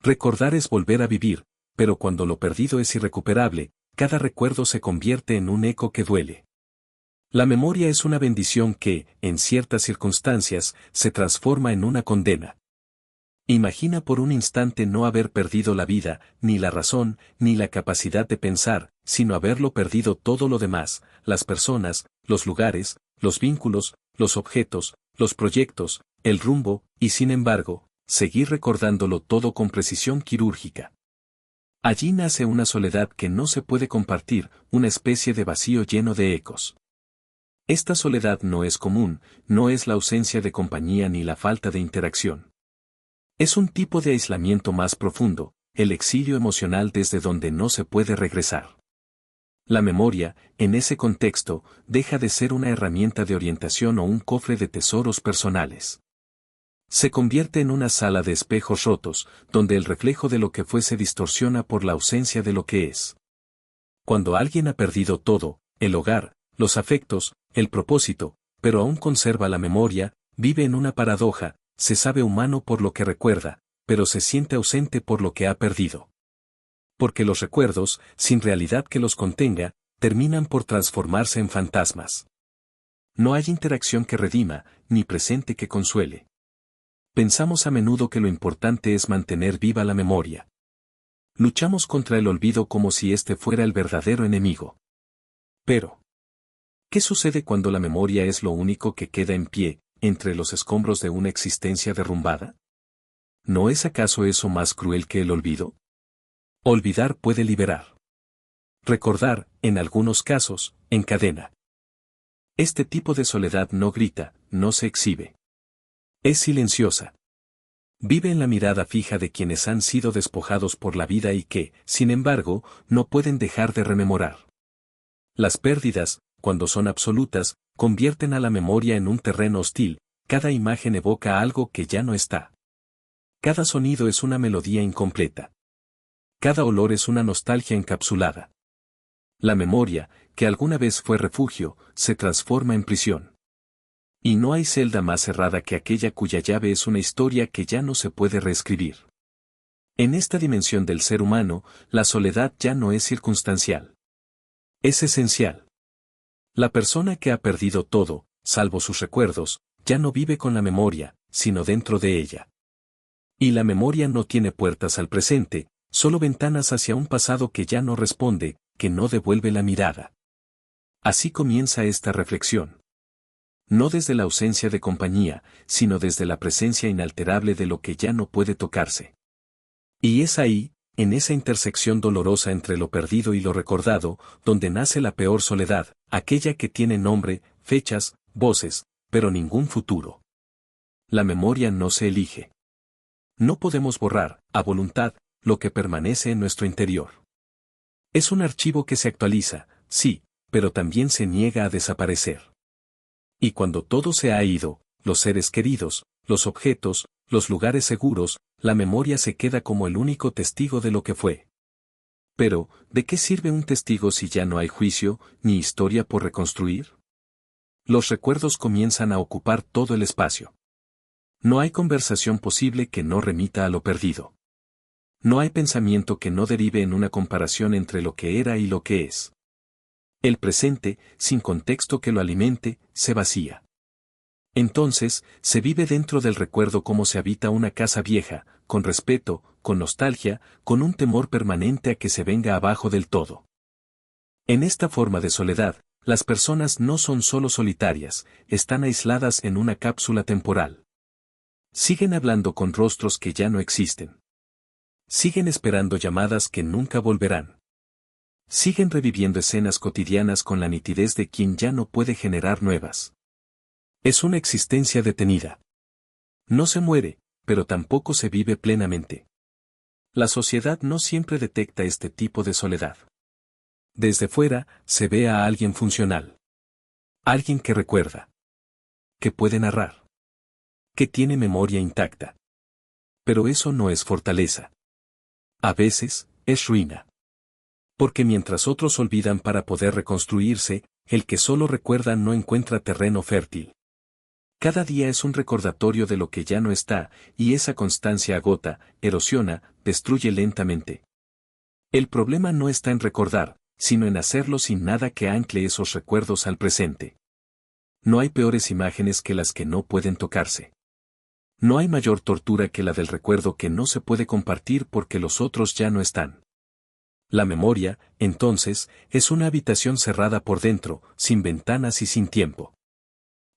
Recordar es volver a vivir, pero cuando lo perdido es irrecuperable, cada recuerdo se convierte en un eco que duele. La memoria es una bendición que, en ciertas circunstancias, se transforma en una condena. Imagina por un instante no haber perdido la vida, ni la razón, ni la capacidad de pensar, sino haberlo perdido todo lo demás, las personas, los lugares, los vínculos, los objetos, los proyectos, el rumbo, y sin embargo, seguir recordándolo todo con precisión quirúrgica. Allí nace una soledad que no se puede compartir, una especie de vacío lleno de ecos. Esta soledad no es común, no es la ausencia de compañía ni la falta de interacción. Es un tipo de aislamiento más profundo, el exilio emocional desde donde no se puede regresar. La memoria, en ese contexto, deja de ser una herramienta de orientación o un cofre de tesoros personales. Se convierte en una sala de espejos rotos, donde el reflejo de lo que fue se distorsiona por la ausencia de lo que es. Cuando alguien ha perdido todo, el hogar, los afectos, el propósito, pero aún conserva la memoria, vive en una paradoja, se sabe humano por lo que recuerda, pero se siente ausente por lo que ha perdido. Porque los recuerdos, sin realidad que los contenga, terminan por transformarse en fantasmas. No hay interacción que redima, ni presente que consuele. Pensamos a menudo que lo importante es mantener viva la memoria. Luchamos contra el olvido como si este fuera el verdadero enemigo. Pero, ¿qué sucede cuando la memoria es lo único que queda en pie, entre los escombros de una existencia derrumbada? ¿No es acaso eso más cruel que el olvido? Olvidar puede liberar. Recordar, en algunos casos, encadena. Este tipo de soledad no grita, no se exhibe. Es silenciosa. Vive en la mirada fija de quienes han sido despojados por la vida y que, sin embargo, no pueden dejar de rememorar. Las pérdidas, cuando son absolutas, convierten a la memoria en un terreno hostil, cada imagen evoca algo que ya no está. Cada sonido es una melodía incompleta. Cada olor es una nostalgia encapsulada. La memoria, que alguna vez fue refugio, se transforma en prisión. Y no hay celda más cerrada que aquella cuya llave es una historia que ya no se puede reescribir. En esta dimensión del ser humano, la soledad ya no es circunstancial. Es esencial. La persona que ha perdido todo, salvo sus recuerdos, ya no vive con la memoria, sino dentro de ella. Y la memoria no tiene puertas al presente, solo ventanas hacia un pasado que ya no responde, que no devuelve la mirada. Así comienza esta reflexión. No desde la ausencia de compañía, sino desde la presencia inalterable de lo que ya no puede tocarse. Y es ahí, en esa intersección dolorosa entre lo perdido y lo recordado, donde nace la peor soledad, aquella que tiene nombre, fechas, voces, pero ningún futuro. La memoria no se elige. No podemos borrar, a voluntad, lo que permanece en nuestro interior. Es un archivo que se actualiza, sí, pero también se niega a desaparecer. Y cuando todo se ha ido, los seres queridos, los objetos, los lugares seguros, la memoria se queda como el único testigo de lo que fue. Pero, ¿de qué sirve un testigo si ya no hay juicio, ni historia por reconstruir? Los recuerdos comienzan a ocupar todo el espacio. No hay conversación posible que no remita a lo perdido. No hay pensamiento que no derive en una comparación entre lo que era y lo que es. El presente, sin contexto que lo alimente, se vacía. Entonces, se vive dentro del recuerdo como se habita una casa vieja, con respeto, con nostalgia, con un temor permanente a que se venga abajo del todo. En esta forma de soledad, las personas no son solo solitarias, están aisladas en una cápsula temporal. Siguen hablando con rostros que ya no existen. Siguen esperando llamadas que nunca volverán. Siguen reviviendo escenas cotidianas con la nitidez de quien ya no puede generar nuevas. Es una existencia detenida. No se muere, pero tampoco se vive plenamente. La sociedad no siempre detecta este tipo de soledad. Desde fuera, se ve a alguien funcional. Alguien que recuerda. Que puede narrar. Que tiene memoria intacta. Pero eso no es fortaleza. A veces, es ruina. Porque mientras otros olvidan para poder reconstruirse, el que solo recuerda no encuentra terreno fértil. Cada día es un recordatorio de lo que ya no está, y esa constancia agota, erosiona, destruye lentamente. El problema no está en recordar, sino en hacerlo sin nada que ancle esos recuerdos al presente. No hay peores imágenes que las que no pueden tocarse. No hay mayor tortura que la del recuerdo que no se puede compartir porque los otros ya no están. La memoria, entonces, es una habitación cerrada por dentro, sin ventanas y sin tiempo.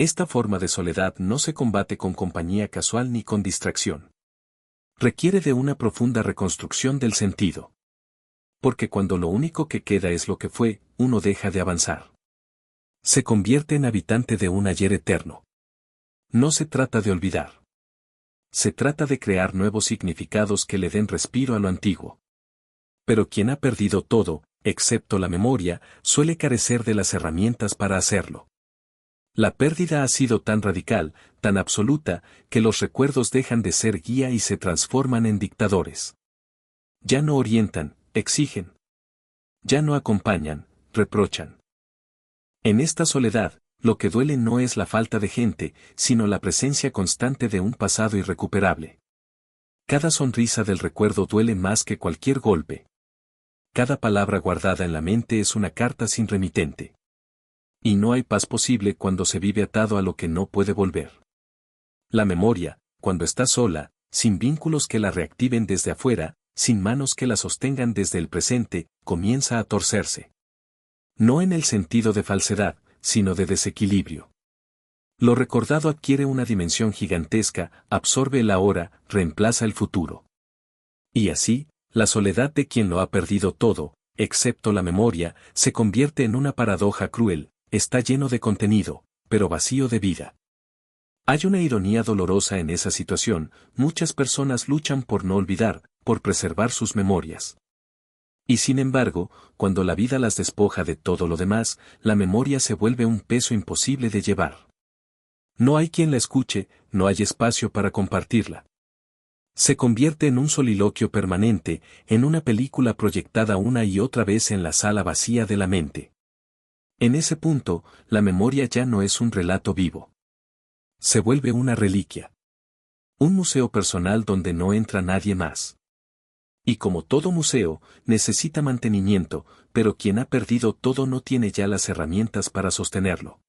Esta forma de soledad no se combate con compañía casual ni con distracción. Requiere de una profunda reconstrucción del sentido. Porque cuando lo único que queda es lo que fue, uno deja de avanzar. Se convierte en habitante de un ayer eterno. No se trata de olvidar. Se trata de crear nuevos significados que le den respiro a lo antiguo. Pero quien ha perdido todo, excepto la memoria, suele carecer de las herramientas para hacerlo. La pérdida ha sido tan radical, tan absoluta, que los recuerdos dejan de ser guía y se transforman en dictadores. Ya no orientan, exigen. Ya no acompañan, reprochan. En esta soledad, lo que duele no es la falta de gente, sino la presencia constante de un pasado irrecuperable. Cada sonrisa del recuerdo duele más que cualquier golpe. Cada palabra guardada en la mente es una carta sin remitente. Y no hay paz posible cuando se vive atado a lo que no puede volver. La memoria, cuando está sola, sin vínculos que la reactiven desde afuera, sin manos que la sostengan desde el presente, comienza a torcerse. No en el sentido de falsedad, sino de desequilibrio. Lo recordado adquiere una dimensión gigantesca, absorbe el ahora, reemplaza el futuro. Y así, la soledad de quien lo ha perdido todo, excepto la memoria, se convierte en una paradoja cruel. Está lleno de contenido, pero vacío de vida. Hay una ironía dolorosa en esa situación, muchas personas luchan por no olvidar, por preservar sus memorias. Y sin embargo, cuando la vida las despoja de todo lo demás, la memoria se vuelve un peso imposible de llevar. No hay quien la escuche, no hay espacio para compartirla. Se convierte en un soliloquio permanente, en una película proyectada una y otra vez en la sala vacía de la mente. En ese punto, la memoria ya no es un relato vivo. Se vuelve una reliquia. Un museo personal donde no entra nadie más. Y como todo museo, necesita mantenimiento, pero quien ha perdido todo no tiene ya las herramientas para sostenerlo.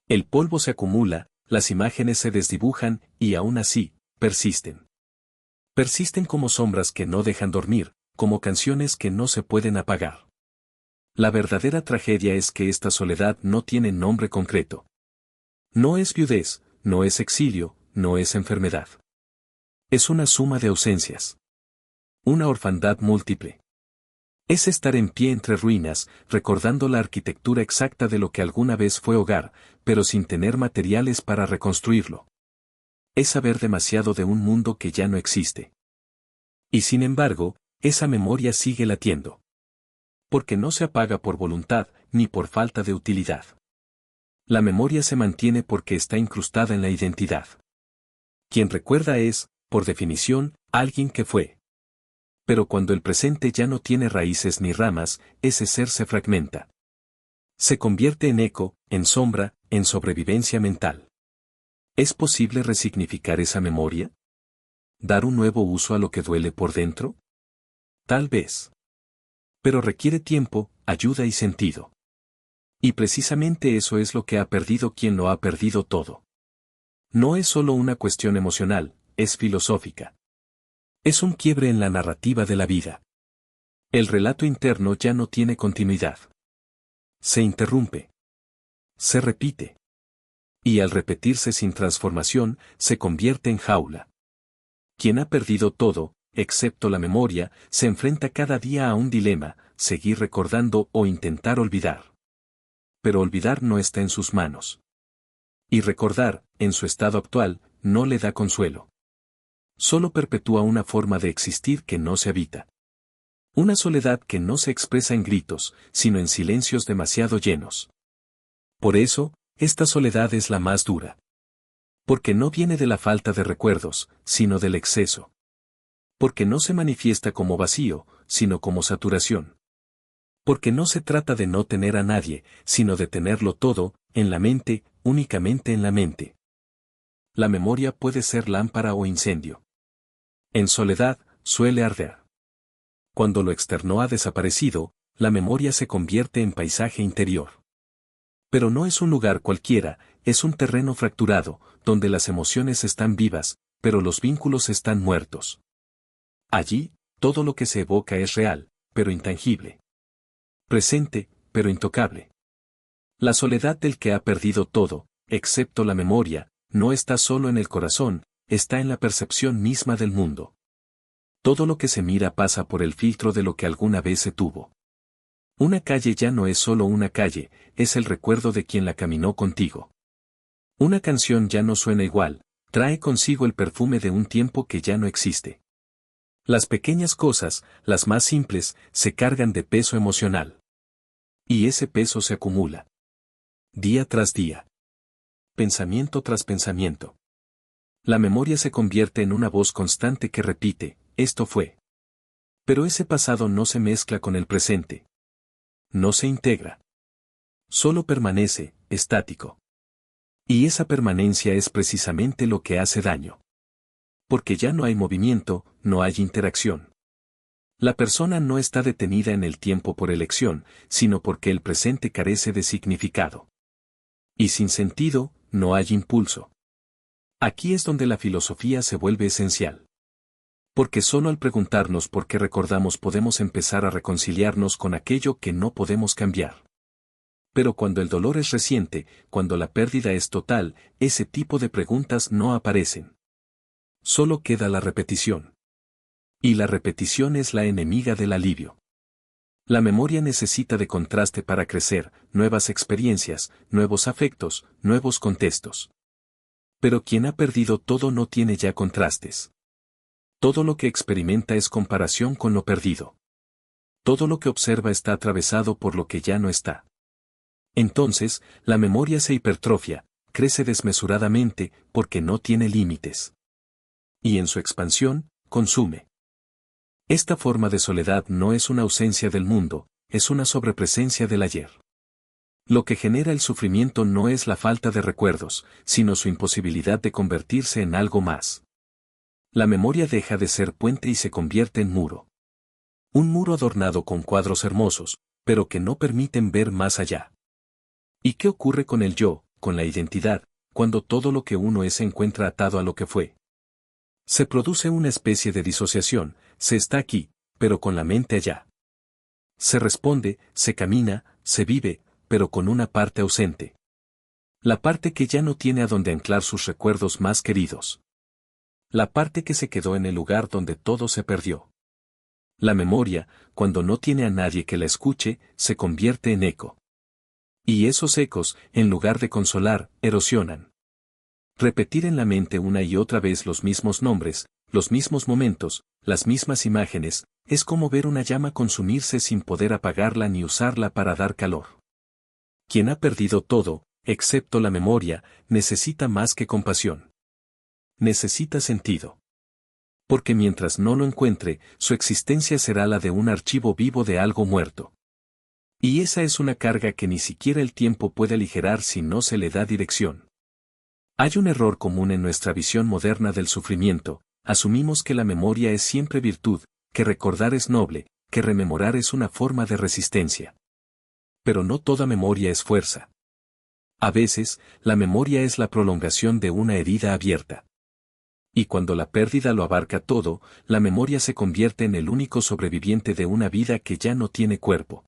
El polvo se acumula, las imágenes se desdibujan, y aún así, persisten. Persisten como sombras que no dejan dormir, como canciones que no se pueden apagar. La verdadera tragedia es que esta soledad no tiene nombre concreto. No es viudez, no es exilio, no es enfermedad. Es una suma de ausencias. Una orfandad múltiple. Es estar en pie entre ruinas, recordando la arquitectura exacta de lo que alguna vez fue hogar, pero sin tener materiales para reconstruirlo. Es saber demasiado de un mundo que ya no existe. Y sin embargo, esa memoria sigue latiendo. Porque no se apaga por voluntad, ni por falta de utilidad. La memoria se mantiene porque está incrustada en la identidad. Quien recuerda es, por definición, alguien que fue. Pero cuando el presente ya no tiene raíces ni ramas, ese ser se fragmenta. Se convierte en eco, en sombra, en sobrevivencia mental. ¿Es posible resignificar esa memoria? ¿Dar un nuevo uso a lo que duele por dentro? Tal vez. Pero requiere tiempo, ayuda y sentido. Y precisamente eso es lo que ha perdido quien lo ha perdido todo. No es solo una cuestión emocional, es filosófica. Es un quiebre en la narrativa de la vida. El relato interno ya no tiene continuidad. Se interrumpe. Se repite. Y al repetirse sin transformación, se convierte en jaula. Quien ha perdido todo, excepto la memoria, se enfrenta cada día a un dilema, seguir recordando o intentar olvidar. Pero olvidar no está en sus manos. Y recordar, en su estado actual, no le da consuelo. Solo perpetúa una forma de existir que no se habita. Una soledad que no se expresa en gritos, sino en silencios demasiado llenos. Por eso, esta soledad es la más dura. Porque no viene de la falta de recuerdos, sino del exceso. Porque no se manifiesta como vacío, sino como saturación. Porque no se trata de no tener a nadie, sino de tenerlo todo, en la mente, únicamente en la mente. La memoria puede ser lámpara o incendio. En soledad, suele arder. Cuando lo externo ha desaparecido, la memoria se convierte en paisaje interior. Pero no es un lugar cualquiera, es un terreno fracturado, donde las emociones están vivas, pero los vínculos están muertos. Allí, todo lo que se evoca es real, pero intangible. Presente, pero intocable. La soledad del que ha perdido todo, excepto la memoria, no está solo en el corazón, está en la percepción misma del mundo. Todo lo que se mira pasa por el filtro de lo que alguna vez se tuvo. Una calle ya no es solo una calle, es el recuerdo de quien la caminó contigo. Una canción ya no suena igual, trae consigo el perfume de un tiempo que ya no existe. Las pequeñas cosas, las más simples, se cargan de peso emocional. Y ese peso se acumula. Día tras día. Pensamiento tras pensamiento. La memoria se convierte en una voz constante que repite, esto fue. Pero ese pasado no se mezcla con el presente. No se integra. Solo permanece, estático. Y esa permanencia es precisamente lo que hace daño. Porque ya no hay movimiento, no hay interacción. La persona no está detenida en el tiempo por elección, sino porque el presente carece de significado. Y sin sentido, no hay impulso. Aquí es donde la filosofía se vuelve esencial. Porque solo al preguntarnos por qué recordamos podemos empezar a reconciliarnos con aquello que no podemos cambiar. Pero cuando el dolor es reciente, cuando la pérdida es total, ese tipo de preguntas no aparecen. Solo queda la repetición. Y la repetición es la enemiga del alivio. La memoria necesita de contraste para crecer, nuevas experiencias, nuevos afectos, nuevos contextos. Pero quien ha perdido todo no tiene ya contrastes. Todo lo que experimenta es comparación con lo perdido. Todo lo que observa está atravesado por lo que ya no está. Entonces, la memoria se hipertrofia, crece desmesuradamente, porque no tiene límites. Y en su expansión, consume. Esta forma de soledad no es una ausencia del mundo, es una sobrepresencia del ayer. Lo que genera el sufrimiento no es la falta de recuerdos, sino su imposibilidad de convertirse en algo más. La memoria deja de ser puente y se convierte en muro. Un muro adornado con cuadros hermosos, pero que no permiten ver más allá. ¿Y qué ocurre con el yo, con la identidad, cuando todo lo que uno es se encuentra atado a lo que fue? Se produce una especie de disociación, se está aquí, pero con la mente allá. Se responde, se camina, se vive, pero con una parte ausente. La parte que ya no tiene a donde anclar sus recuerdos más queridos. La parte que se quedó en el lugar donde todo se perdió. La memoria, cuando no tiene a nadie que la escuche, se convierte en eco. Y esos ecos, en lugar de consolar, erosionan. Repetir en la mente una y otra vez los mismos nombres, los mismos momentos, las mismas imágenes, es como ver una llama consumirse sin poder apagarla ni usarla para dar calor. Quien ha perdido todo, excepto la memoria, necesita más que compasión. Necesita sentido. Porque mientras no lo encuentre, su existencia será la de un archivo vivo de algo muerto. Y esa es una carga que ni siquiera el tiempo puede aligerar si no se le da dirección. Hay un error común en nuestra visión moderna del sufrimiento, asumimos que la memoria es siempre virtud, que recordar es noble, que rememorar es una forma de resistencia. Pero no toda memoria es fuerza. A veces, la memoria es la prolongación de una herida abierta. Y cuando la pérdida lo abarca todo, la memoria se convierte en el único sobreviviente de una vida que ya no tiene cuerpo.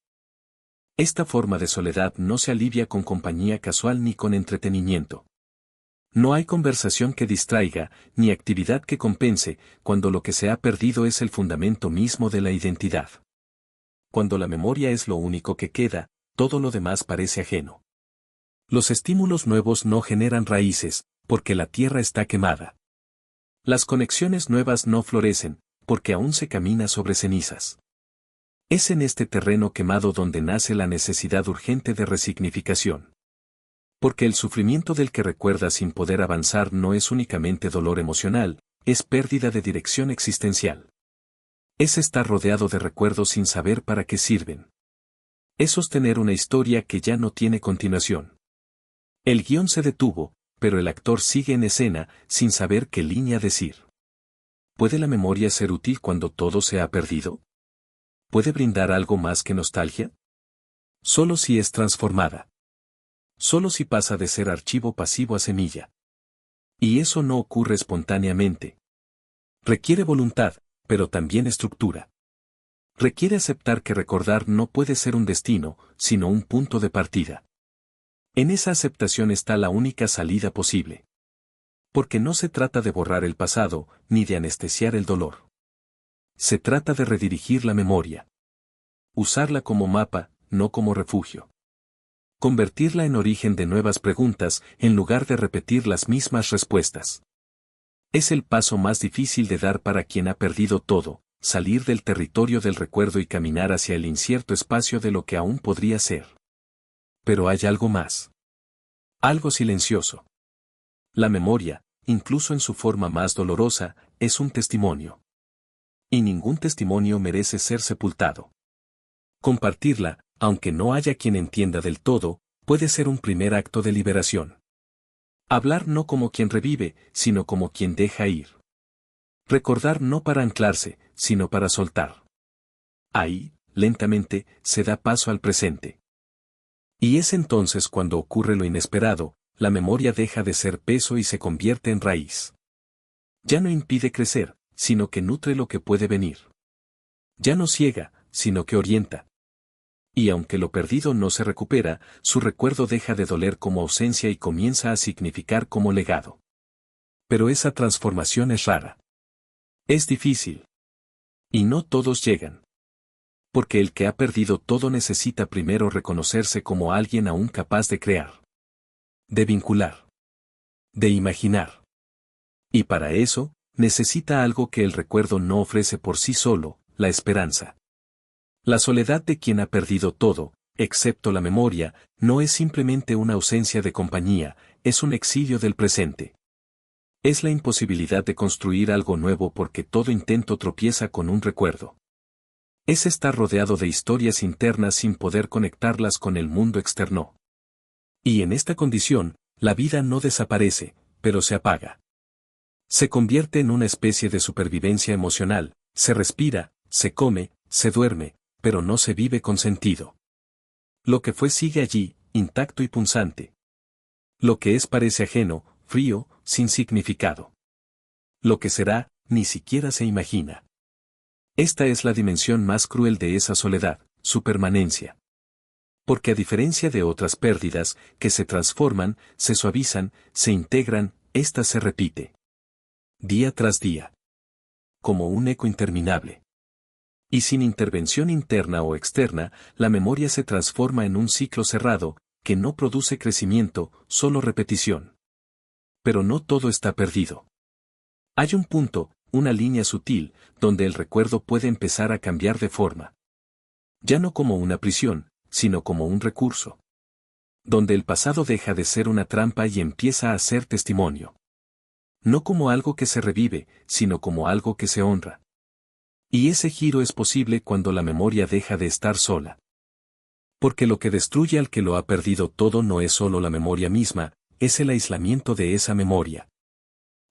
Esta forma de soledad no se alivia con compañía casual ni con entretenimiento. No hay conversación que distraiga, ni actividad que compense, cuando lo que se ha perdido es el fundamento mismo de la identidad. Cuando la memoria es lo único que queda, todo lo demás parece ajeno. Los estímulos nuevos no generan raíces, porque la tierra está quemada. Las conexiones nuevas no florecen, porque aún se camina sobre cenizas. Es en este terreno quemado donde nace la necesidad urgente de resignificación. Porque el sufrimiento del que recuerda sin poder avanzar no es únicamente dolor emocional, es pérdida de dirección existencial. Es estar rodeado de recuerdos sin saber para qué sirven. Es sostener una historia que ya no tiene continuación. El guión se detuvo, pero el actor sigue en escena sin saber qué línea decir. ¿Puede la memoria ser útil cuando todo se ha perdido? ¿Puede brindar algo más que nostalgia? Solo si es transformada. Solo si pasa de ser archivo pasivo a semilla. Y eso no ocurre espontáneamente. Requiere voluntad, pero también estructura. Requiere aceptar que recordar no puede ser un destino, sino un punto de partida. En esa aceptación está la única salida posible. Porque no se trata de borrar el pasado, ni de anestesiar el dolor. Se trata de redirigir la memoria. Usarla como mapa, no como refugio. Convertirla en origen de nuevas preguntas, en lugar de repetir las mismas respuestas. Es el paso más difícil de dar para quien ha perdido todo, salir del territorio del recuerdo y caminar hacia el incierto espacio de lo que aún podría ser. Pero hay algo más. Algo silencioso. La memoria, incluso en su forma más dolorosa, es un testimonio. Y ningún testimonio merece ser sepultado. Compartirla, aunque no haya quien entienda del todo, puede ser un primer acto de liberación. Hablar no como quien revive, sino como quien deja ir. Recordar no para anclarse, sino para soltar. Ahí, lentamente, se da paso al presente. Y es entonces cuando ocurre lo inesperado, la memoria deja de ser peso y se convierte en raíz. Ya no impide crecer, sino que nutre lo que puede venir. Ya no ciega, sino que orienta. Y aunque lo perdido no se recupera, su recuerdo deja de doler como ausencia y comienza a significar como legado. Pero esa transformación es rara. Es difícil. Y no todos llegan. Porque el que ha perdido todo necesita primero reconocerse como alguien aún capaz de crear. De vincular. De imaginar. Y para eso, necesita algo que el recuerdo no ofrece por sí solo, la esperanza. La soledad de quien ha perdido todo, excepto la memoria, no es simplemente una ausencia de compañía, es un exilio del presente. Es la imposibilidad de construir algo nuevo porque todo intento tropieza con un recuerdo. Es estar rodeado de historias internas sin poder conectarlas con el mundo externo. Y en esta condición, la vida no desaparece, pero se apaga. Se convierte en una especie de supervivencia emocional, se respira, se come, se duerme, pero no se vive con sentido. Lo que fue sigue allí, intacto y punzante. Lo que es parece ajeno, frío, sin significado. Lo que será, ni siquiera se imagina. Esta es la dimensión más cruel de esa soledad, su permanencia. Porque a diferencia de otras pérdidas, que se transforman, se suavizan, se integran, esta se repite. Día tras día. Como un eco interminable. Y sin intervención interna o externa, la memoria se transforma en un ciclo cerrado, que no produce crecimiento, solo repetición. Pero no todo está perdido. Hay un punto, una línea sutil, donde el recuerdo puede empezar a cambiar de forma. Ya no como una prisión, sino como un recurso. Donde el pasado deja de ser una trampa y empieza a ser testimonio. No como algo que se revive, sino como algo que se honra. Y ese giro es posible cuando la memoria deja de estar sola. Porque lo que destruye al que lo ha perdido todo no es solo la memoria misma, es el aislamiento de esa memoria.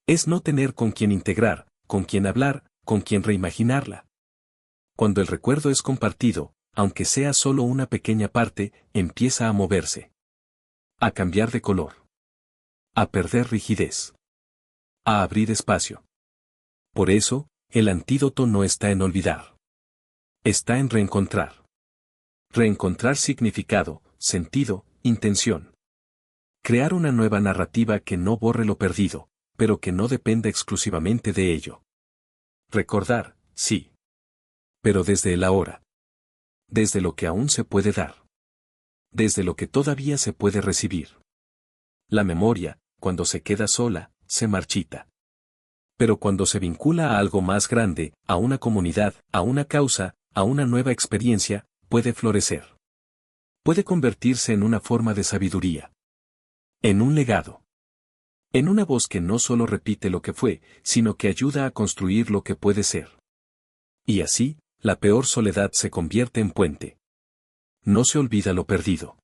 Es no tener con quien integrar, con quien hablar, con quien reimaginarla. Cuando el recuerdo es compartido, aunque sea solo una pequeña parte, empieza a moverse. A cambiar de color. A perder rigidez. A abrir espacio. Por eso, el antídoto no está en olvidar. Está en reencontrar. Reencontrar significado, sentido, intención. Crear una nueva narrativa que no borre lo perdido, pero que no dependa exclusivamente de ello. Recordar, sí. Pero desde el ahora. Desde lo que aún se puede dar. Desde lo que todavía se puede recibir. La memoria, cuando se queda sola, se marchita. Pero cuando se vincula a algo más grande, a una comunidad, a una causa, a una nueva experiencia, puede florecer. Puede convertirse en una forma de sabiduría. En un legado. En una voz que no solo repite lo que fue, sino que ayuda a construir lo que puede ser. Y así, la peor soledad se convierte en puente. No se olvida lo perdido.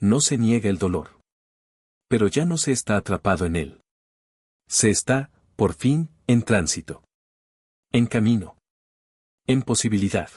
No se niega el dolor. Pero ya no se está atrapado en él. Se está, por fin, en tránsito. En camino. En posibilidad.